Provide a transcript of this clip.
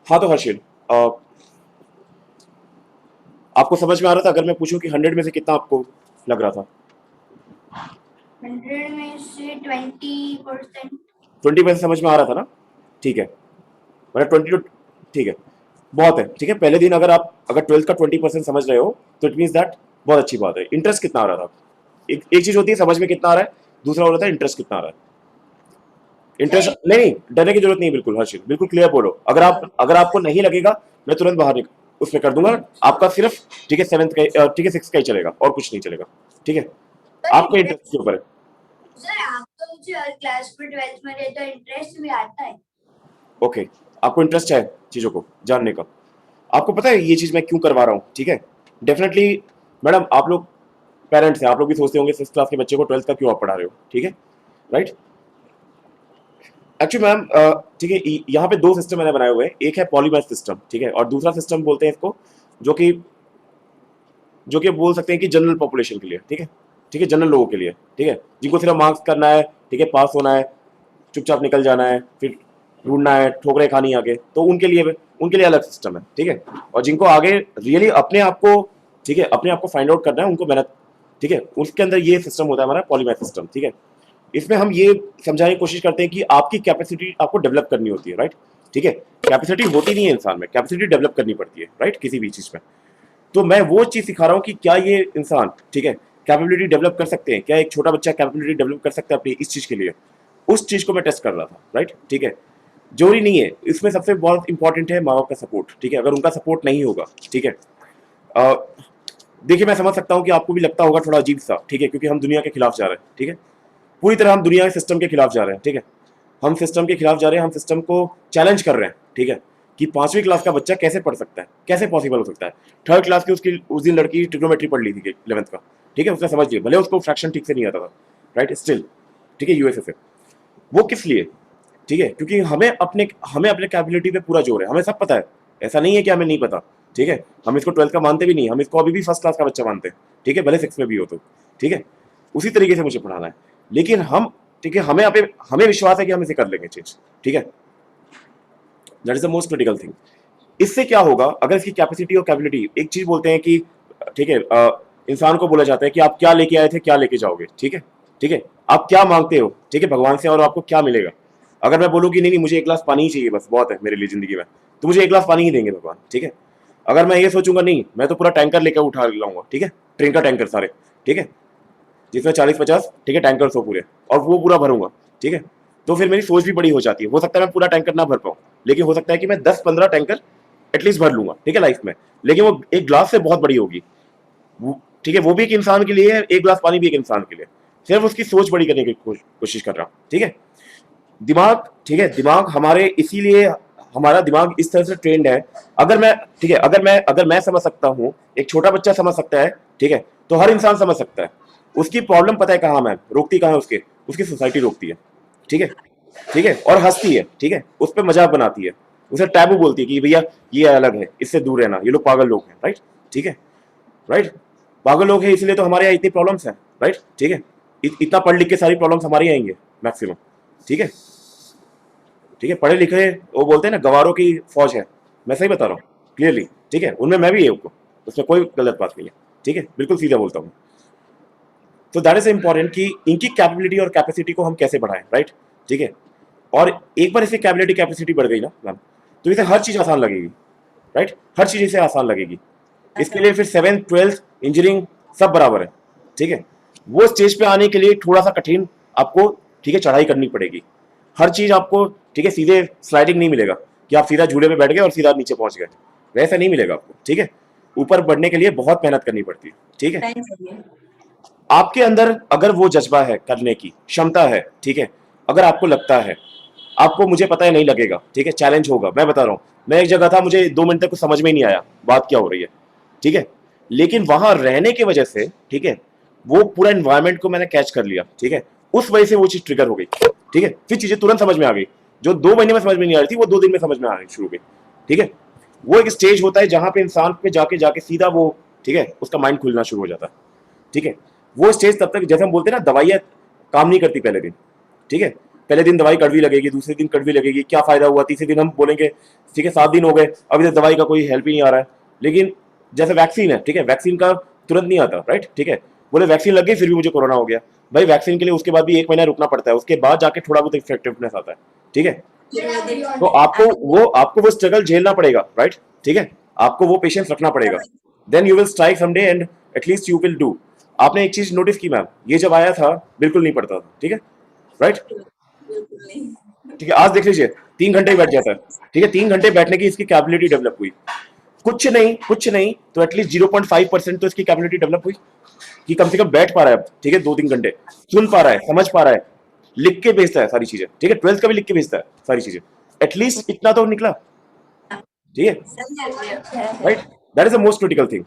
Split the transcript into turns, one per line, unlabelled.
हाँ तो हर्षिल, आपको समझ में आ रहा था? अगर मैं पूछूं कि 100 में से कितना आपको लग रहा था?
100 में से 20%।
20% समझ में आ रहा था ना? ठीक है, मतलब 20 टू, ठीक है, बहुत है। ठीक है, पहले दिन अगर आप अगर 12th का 20% समझ रहे हो तो इट मीन्स दैट बहुत अच्छी बात है। इंटरेस्ट कितना आ रहा था? एक चीज होती है समझ में कितना आ रहा है, दूसरा हो रहा था इंटरेस्ट कितना आ रहा है। इंटरेस्ट
सही।
नहीं नहीं, डरने की जरूरत नहीं, बिल्कुल हर्षित, बिल्कुल क्लियर बोलो। अगर आपको नहीं लगेगा, मैं तुरंत बाहर उसमें कर दूंगा आपका सिर्फ। ठीक है, 7th का, ठीक है, 6th का ही चलेगा और कुछ नहीं चलेगा। ठीक है,
सर
आपके इंटरेस्ट
इंटरेस्ट,
के ऊपर है।
सर आप तो मुझे हर क्लास में 12th में रहते हो, इंटरेस्ट भी आता है।
ओके, आपको इंटरेस्ट है चीजों को जानने का। आपको पता है ये चीज मैं क्यों करवा रहा हूँ? ठीक है, डेफिनेटली मैडम, आप लोग पेरेंट्स हैं, आप लोग भी सोचते होंगे 6th क्लास के बच्चे को 12th का क्यों आप पढ़ा रहे हो। ठीक है, राइट। एक्चुअली मैम, ठीक है, यहाँ पे दो सिस्टम मैंने बनाए हुए हैं। एक है पॉलीमैथ सिस्टम, ठीक है, और दूसरा सिस्टम बोलते हैं इसको, जो कि जो कि बोल सकते हैं कि जनरल पॉपुलेशन के लिए। ठीक है, ठीक है, जनरल लोगों के लिए। ठीक है, जिनको सिर्फ मार्क्स करना है, ठीक है, पास होना है, चुपचाप निकल जाना है, फिर ढूंढना है, ठोकरें खानी आगे, तो उनके लिए अलग सिस्टम है। ठीक है, और जिनको आगे रियली अपने आप को, ठीक है, अपने आप को फाइंड आउट करना है, उनको मेहनत, ठीक है, उसके अंदर ये सिस्टम होता है हमारा पॉलीमैथ सिस्टम। ठीक है, इसमें हम ये समझाने की कोशिश करते हैं कि आपकी कैपेसिटी आपको डेवलप करनी होती है, राइट। ठीक है, कैपेसिटी होती नहीं है इंसान में, कैपेसिटी डेवलप करनी पड़ती है, राइट, किसी भी चीज में। तो मैं वो चीज सिखा रहा हूँ कि क्या ये इंसान, ठीक है, कैपेबिलिटी डेवलप कर सकते हैं, क्या एक छोटा बच्चा कैपेबिलिटी डेवलप कर सकता है अपनी इस चीज के लिए। उस चीज को मैं टेस्ट कर रहा था, राइट। ठीक है, जरूरी नहीं है, इसमें सबसे बहुत इंपॉर्टेंट है माँ बाप का सपोर्ट। ठीक है, अगर उनका सपोर्ट नहीं होगा, ठीक है, अ, देखिए मैं समझ सकता हूँ कि आपको भी लगता होगा थोड़ा अजीब सा, ठीक है, क्योंकि हम दुनिया के खिलाफ जा रहे हैं। ठीक है, पूरी तरह हम दुनिया के सिस्टम के खिलाफ जा रहे हैं। ठीक है, हम सिस्टम के खिलाफ जा रहे हैं, हम सिस्टम को चैलेंज कर रहे हैं। ठीक है, कि 5वीं क्लास का बच्चा कैसे पढ़ सकता है, कैसे पॉसिबल हो सकता है। 3rd क्लास की उसकी उस दिन लड़की ट्रिग्नोमेट्री पढ़ ली थी 11th का। ठीक है, उसने समझ लिया, भले उसको फ्रैक्शन ठीक से नहीं आता था, राइट, स्टिल। ठीक है, यूएसए से। वो किस लिए? ठीक है, क्योंकि हमें अपने कैपेबिलिटी पे पूरा जोर है, हमें सब पता है। ऐसा नहीं है कि हमें नहीं पता। ठीक है, हम इसको 12th का मानते भी नहीं, हम इसको अभी भी 1st क्लास का बच्चा मानते हैं। ठीक है, भले 6 में भी हो तो। ठीक है, उसी तरीके से मुझे पढ़ाना है। लेकिन हम, ठीक है, हमें विश्वास है कि हम इसे कर लेंगे चेंज। ठीक है, that is the most critical thing. इससे क्या होगा, अगर इसकी कैपेसिटी और कैपेबिलिटी, एक चीज बोलते हैं कि, ठीक है, इंसान को बोला जाता है कि आप क्या लेके आए थे, क्या लेके जाओगे। ठीक है, ठीक है, आप क्या मांगते हो, ठीक है, भगवान से, और आपको क्या मिलेगा। अगर मैं बोलूँ कि नहीं नहीं, मुझे 1 गिलास पानी ही चाहिए, बस बहुत है मेरे लिए जिंदगी में, तो मुझे 1 गिलास पानी ही देंगे भगवान। ठीक है, अगर मैं ये सोचूंगा नहीं, मैं तो पूरा टैंकर लेकर उठा लाऊंगा, ठीक है, ट्रेन का टैंकर सारे, ठीक है, जिसमें 40-50, ठीक है, टैंकर हो पूरे, और वो पूरा भरूंगा। ठीक है, तो फिर मेरी सोच भी बड़ी हो जाती है। हो सकता है मैं पूरा टैंकर ना भर पाऊँ, लेकिन हो सकता है कि मैं 10-15 टैंकर एटलीस्ट भर लूंगा, ठीक है, लाइफ में। लेकिन वो एक ग्लास से बहुत बड़ी होगी। ठीक है, वो भी एक इंसान के लिए है, एक ग्लास पानी भी एक इंसान के लिए। सिर्फ उसकी सोच बड़ी करने की कोशिश कर रहा हूं। ठीक है, दिमाग, ठीक है, दिमाग हमारे इसीलिए, हमारा दिमाग इस तरह से ट्रेंड है। अगर मैं, ठीक है, अगर मैं समझ सकता हूँ, एक छोटा बच्चा समझ सकता है, ठीक है, तो हर इंसान समझ सकता है। उसकी प्रॉब्लम पता है कहाँ, मैम रोकती कहाँ है उसके, उसकी सोसाइटी रोकती है। ठीक है, ठीक है, और हंसती है। ठीक है, उस पर मजाक बनाती है, उसे टैबू बोलती है कि भैया ये अलग है, इससे दूर रहना, ये लोग पागल लोग हैं, राइट। ठीक है, राइट, पागल लोग हैं इसलिए तो हमारे यहाँ इतनी प्रॉब्लम्स हैं, राइट। ठीक है, इतना पढ़ लिख के सारी प्रॉब्लम्स हमारे यहाँ आएंगे मैक्सिमम। ठीक है, ठीक है, पढ़े लिखे, वो बोलते हैं ना गवारों की फौज है, मैं सही बता रहा हूँ क्लियरली। ठीक है, उनमें मैं भी एक हूँ, उसमें कोई गलत बात नहीं है। ठीक है, बिल्कुल सीधा बोलता हूँ। तो दैट इज इंपॉर्टेंट कि इनकी कैपेबिलिटी और कैपेसिटी को हम कैसे बढ़ाएं, राइट। ठीक है, और एक बार इसकी कैपेबिलिटी कैपेसिटी बढ़ गई ना मैम, तो इसे हर चीज आसान लगेगी, राइट, हर चीज इसे आसान लगेगी। इसके लिए फिर 7th 12th इंजीनियरिंग सब बराबर है। ठीक है, वो स्टेज पे आने के लिए थोड़ा सा कठिन आपको, ठीक है, चढ़ाई करनी पड़ेगी। हर चीज आपको, ठीक है, सीधे स्लाइडिंग नहीं मिलेगा कि आप सीधा झूले में बैठ गए और सीधा नीचे पहुंच गए, वैसा नहीं मिलेगा आपको। ठीक है, ऊपर बढ़ने के लिए बहुत मेहनत करनी पड़ती है। ठीक है, आपके अंदर अगर वो जज्बा है, करने की क्षमता है, ठीक है, अगर आपको लगता है, आपको, मुझे पता है नहीं लगेगा, ठीक है, चैलेंज होगा, मैं बता रहा हूँ। मैं एक जगह था, मुझे 2 मिनट तक कुछ समझ में ही नहीं आया बात क्या हो रही है। ठीक है, लेकिन वहां रहने की वजह से, ठीक है, वो पूरा एनवायरमेंट को मैंने कैच कर लिया। ठीक है, उस वजह से वो चीज ट्रिगर हो गई। ठीक है, फिर चीजें तुरंत समझ में आ गई, जो 2 महीने में समझ में नहीं आ रही थी, वो 2 दिन में समझ में आनी शुरू हो गई। ठीक है, वो एक स्टेज होता है जहां पे इंसान पे जाके जाके सीधा वो, ठीक है, उसका माइंड खुलना शुरू हो जाता है। ठीक है, वो स्टेज तब तक, जैसे हम बोलते हैं ना, दवाइयाँ काम नहीं करती पहले दिन। ठीक है, पहले दिन दवाई कड़वी लगेगी, दूसरे दिन कड़वी लगेगी, क्या फायदा हुआ, तीसरे दिन हम बोलेंगे ठीक है 7 दिन हो गए अभी तक दवाई का कोई हेल्प ही नहीं आ रहा है। लेकिन जैसे वैक्सीन है, ठीक है, वैक्सीन का तुरंत नहीं आता, राइट, ठीक है, बोले वैक्सीन लग गई फिर भी मुझे कोरोना हो गया, भाई वैक्सीन के लिए उसके बाद भी 1 महीना रुकना पड़ता है, उसके बाद जाके थोड़ा बहुत इफेक्टिवनेस आता है, ठीक है। तो आपको वो स्ट्रगल झेलना पड़ेगा, राइट, ठीक है, आपको वो पेशेंस रखना पड़ेगा, then you will strike someday and at least you will do. आपने एक चीज नोटिस की मैम, ये जब आया था बिल्कुल नहीं पड़ता था, ठीक है, राइट, ठीक है, आज देख लीजिए 3 घंटे ही बैठ जाता है, ठीक है, 3 घंटे बैठने की इसकी कैपेबिलिटी डेवलप हुई, कुछ नहीं तो एटलीस्ट 0.5% तो इसकी कैपेबिलिटी डेवलप हुई कि कम से कम बैठ पा रहा है, ठीक है, 2-3 घंटे सुन पा रहा है, समझ पा रहा है, लिख के भेजता है सारी चीजें, ठीक है, 12th का भी लिख के भेजता है सारी चीजें, एटलीस्ट इतना तो निकला, ठीक है, right, that is the most critical thing.